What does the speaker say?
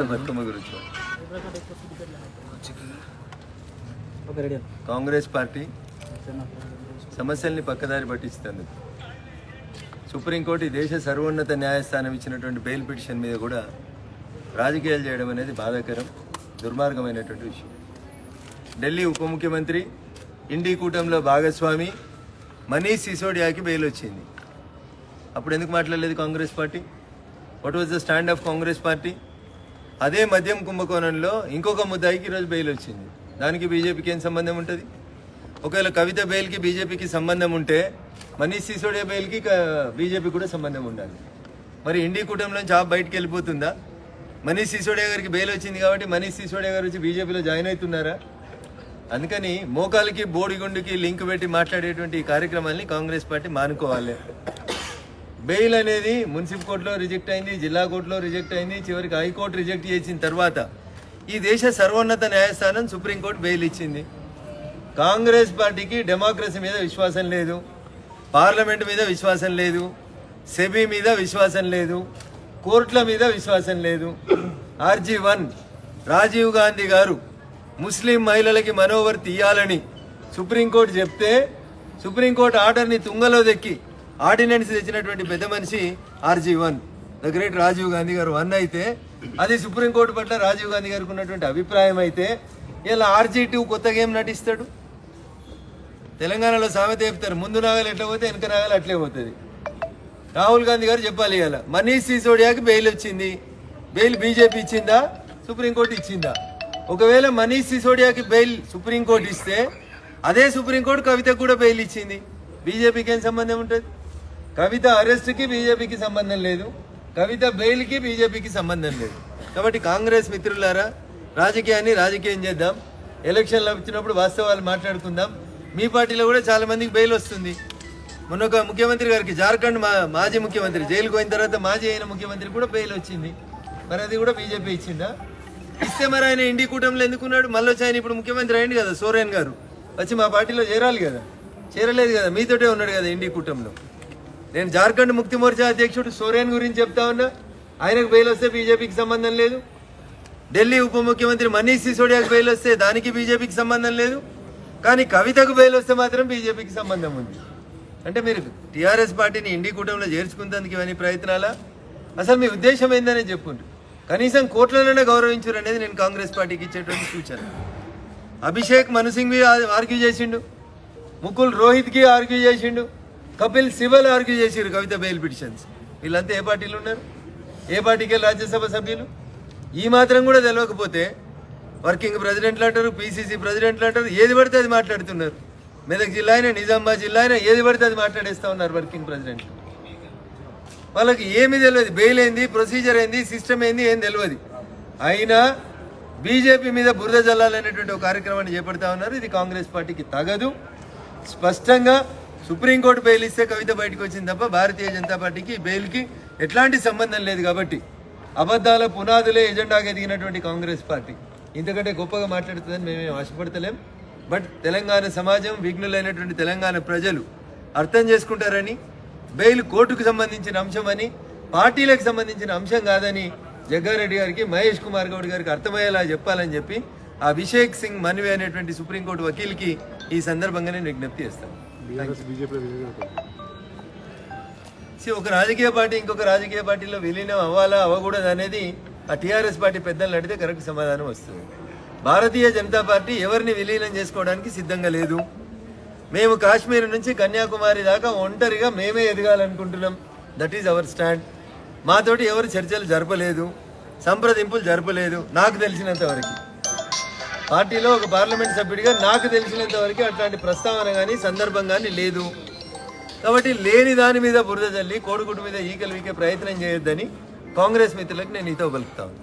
బతుకమ్మ గురించి కాంగ్రెస్ పార్టీ సమస్యల్ని పక్కదారి పట్టిస్తుంది. సుప్రీంకోర్టు దేశ సర్వోన్నత న్యాయస్థానం ఇచ్చినటువంటి బెయిల్ పిటిషన్ మీద కూడా రాజకీయాలు చేయడం అనేది బాధాకరం, దుర్మార్గమైనటువంటి విషయం. ఢిల్లీ ఉప ముఖ్యమంత్రి, ఇండి కూటమిలో భాగస్వామి మనీష్ సిసోడియాకి బెయిల్ వచ్చింది. అప్పుడు ఎందుకు మాట్లాడలేదు Congress party? What was the stand of Congress party? అదే మద్యం కుంభకోణంలో ఇంకొక ముద్దాయికి ఈరోజు బెయిల్ వచ్చింది. దానికి బీజేపీకి ఏం సంబంధం ఉంటుంది? ఒకవేళ కవిత బెయిల్కి బీజేపీకి సంబంధం ఉంటే మనీష్ సిసోడియా బెయిల్కి బీజేపీ కూడా సంబంధం ఉండాలి. మరి ఇండి కూటమిలోంచి బయటికి వెళ్ళిపోతుందా? మనీష్ సిసోడియా గారికి బెయిల్ వచ్చింది కాబట్టి మనీష్ సిసోడియా గారు వచ్చి బీజేపీలో జాయిన్ అవుతున్నారా? అందుకని మోకాలకి బోడిగుండుకి లింక్ పెట్టి మాట్లాడేటువంటి ఈ కార్యక్రమాన్ని కాంగ్రెస్ పార్టీ మానుకోవాలి. బెయిల్ అనేది మున్సిపల్ కోర్టులో రిజెక్ట్ అయింది, జిల్లా కోర్టులో రిజెక్ట్ అయింది, చివరికి హైకోర్టు రిజెక్ట్ చేసిన తర్వాత ఈ దేశ సర్వోన్నత న్యాయస్థానం సుప్రీంకోర్టు బెయిల్ ఇచ్చింది. కాంగ్రెస్ పార్టీకి డెమోక్రసీ మీద విశ్వాసం లేదు, పార్లమెంటు మీద విశ్వాసం లేదు, సెబీ మీద విశ్వాసం లేదు, కోర్టుల మీద విశ్వాసం లేదు. RG1 రాజీవ్ గాంధీ గారు ముస్లిం మహిళలకి మనోవర్ తీయాలని సుప్రీంకోర్టు చెప్తే సుప్రీంకోర్టు ఆర్డర్ని తుంగలో దెక్కి ఆర్డినెన్స్ తెచ్చినటువంటి పెద్ద మనిషి RG1, the great Rajiv Gandhi గారు 1 అయితే, అది సుప్రీంకోర్టు పట్ల రాజీవ్ గాంధీ గారికి ఉన్నటువంటి అభిప్రాయం అయితే, ఇలా RG2 కొత్తగా ఏం నటిస్తాడు? తెలంగాణలో సామెత చెప్తారు, ముందు నాగలు ఎట్లా పోతే వెనక నాగలు అట్లే పోతుంది. రాహుల్ గాంధీ గారు చెప్పాలి, ఇలా మనీష్ సిసోడియాకి బెయిల్ వచ్చింది. బెయిల్ బీజేపీ ఇచ్చిందా, సుప్రీంకోర్టు ఇచ్చిందా? ఒకవేళ మనీష్ సిసోడియాకి బెయిల్ సుప్రీంకోర్టు ఇస్తే అదే సుప్రీంకోర్టు కవితకు కూడా బెయిల్ ఇచ్చింది. బీజేపీకి ఏం సంబంధం ఉంటుంది? కవిత అరెస్ట్కి బీజేపీకి సంబంధం లేదు, కవిత బెయిల్కి బీజేపీకి సంబంధం లేదు. కాబట్టి కాంగ్రెస్ మిత్రులారా, రాజకీయాన్ని రాజకీయం చేద్దాం. ఎలక్షన్లు వచ్చినప్పుడు వాస్తవాలు మాట్లాడుకుందాం. మీ పార్టీలో కూడా చాలా మందికి బెయిల్ వస్తుంది. మొన్న ఒక ముఖ్యమంత్రి గారికి, జార్ఖండ్ మాజీ ముఖ్యమంత్రి జైలుకు పోయిన తర్వాత మాజీ అయిన ముఖ్యమంత్రి కూడా బెయిల్ వచ్చింది. మరి అది కూడా బీజేపీ ఇచ్చిందా? ఇస్తే మరి ఆయన ఇండి కూటమిలో ఎందుకున్నాడు? మళ్ళీ వచ్చి ఆయన ఇప్పుడు ముఖ్యమంత్రి అయింది కదా, సోరెన్ గారు వచ్చి మా పార్టీలో చేరాలి కదా, చేరలేదు కదా, మీతోటే ఉన్నాడు కదా ఇండి కూటమిలో. నేను జార్ఖండ్ ముక్తి మోర్చా అధ్యక్షుడు సోరెన్ గురించి చెప్తా ఉన్నా, ఆయనకు బెయిల్ వస్తే బీజేపీకి సంబంధం లేదు. ఢిల్లీ ఉప ముఖ్యమంత్రి మనీష్ సిసోడియాకి బెయిల్ వస్తే దానికి బీజేపీకి సంబంధం లేదు. కానీ కవితకు బెయిల్ వస్తే మాత్రం బీజేపీకి సంబంధం ఉంది. అంటే మీరు టీఆర్ఎస్ పార్టీని ఇండి కూటమిలో చేర్చుకునేందుకు ఇవన్నీ ప్రయత్నాలా? అసలు మీ ఉద్దేశం ఏందనే చెప్పుండ్రు. కనీసం కోర్టులలోనే గౌరవించరు అనేది నేను కాంగ్రెస్ పార్టీకి ఇచ్చేటువంటి సూచన. అభిషేక్ మను సింఘ్వి ఆర్గ్యూ చేసిండు, ముకుల్ రోహిత్కి ఆర్గ్యూ చేసిండు, కపిల్ సిబల్ ఆర్గ్యూ చేసిరు కవిత బెయిల్ పిటిషన్స్. వీళ్ళంతా ఏ పార్టీలు ఉన్నారు? ఏ పార్టీకి వెళ్ళి రాజ్యసభ సభ్యులు? ఈ మాత్రం కూడా తెలియకపోతే వర్కింగ్ ప్రెసిడెంట్లు అంటారు, PCC ప్రెసిడెంట్లు అంటారు, ఏది పడితే అది మాట్లాడుతున్నారు. మెదక్ జిల్లా అయినా, నిజామాబాద్ జిల్లా అయినా ఏది పడితే అది మాట్లాడేస్తూ ఉన్నారు వర్కింగ్ ప్రెసిడెంట్లు. వాళ్ళకి ఏమీ తెలియదు, బెయిల్ ఏంది, ప్రొసీజర్ ఏంది, సిస్టమ్ ఏంది, ఏం తెలియదు. అయినా బీజేపీ మీద బురద జల్లాలనేటువంటి ఒక కార్యక్రమాన్ని చేపడతా ఉన్నారు. ఇది కాంగ్రెస్ పార్టీకి తగదు. స్పష్టంగా సుప్రీంకోర్టు బెయిల్ ఇస్తే కవిత బయటకు వచ్చింది తప్ప భారతీయ జనతా పార్టీకి బెయిల్కి ఎట్లాంటి సంబంధం లేదు. కాబట్టి అబద్ధాల పునాదులే ఎజెండాగా ఎదిగినటువంటి కాంగ్రెస్ పార్టీ ఇంతకంటే గొప్పగా మాట్లాడుతుందని మేమేం ఆశపడతలేం. బట్ తెలంగాణ సమాజం, విఘ్నులైనటువంటి తెలంగాణ ప్రజలు అర్థం చేసుకుంటారని, బెయిల్ కోర్టుకు సంబంధించిన అంశం అని, పార్టీలకు సంబంధించిన అంశం కాదని జగ్గారెడ్డి గారికి, మహేష్ కుమార్ గౌడ్ గారికి అర్థమయ్యేలా చెప్పాలని చెప్పి ఆ అభిషేక్ సింగ్ మన్వి అనేటువంటి సుప్రీంకోర్టు వకీల్కి ఈ సందర్భంగా నేను విజ్ఞప్తి చేస్తాను. ఒక రాజకీయ పార్టీ ఇంకొక రాజకీయ పార్టీలో విలీనం అవ్వాలా అవ్వకూడదు అనేది ఆ టీఆర్ఎస్ పార్టీ పెద్దలను అడిగితే కరెక్ట్ సమాధానం వస్తుంది. భారతీయ జనతా పార్టీ ఎవరిని విలీనం చేసుకోవడానికి సిద్ధంగా లేదు. మేము కాశ్మీర్ నుంచి కన్యాకుమారి దాకా ఒంటరిగా మేమే ఎదగాలనుకుంటున్నాం. That is our stand. మాతోటి ఎవరు చర్చలు జరపలేదు, సంప్రదింపులు జరపలేదు. నాకు తెలిసినంత వరకు పార్టీలో ఒక పార్లమెంట్ సభ్యుడిగా నాకు తెలిసినంత వరకు అట్లాంటి ప్రస్తావన కానీ సందర్భం కానీ లేదు. కాబట్టి లేని దాని మీద బురద జల్లి కోడిగుడ్డు మీద ఈకలు వీకే ప్రయత్నం చేయొద్దని కాంగ్రెస్ మిత్రులకు నేను ఈతో పలుకుతాను.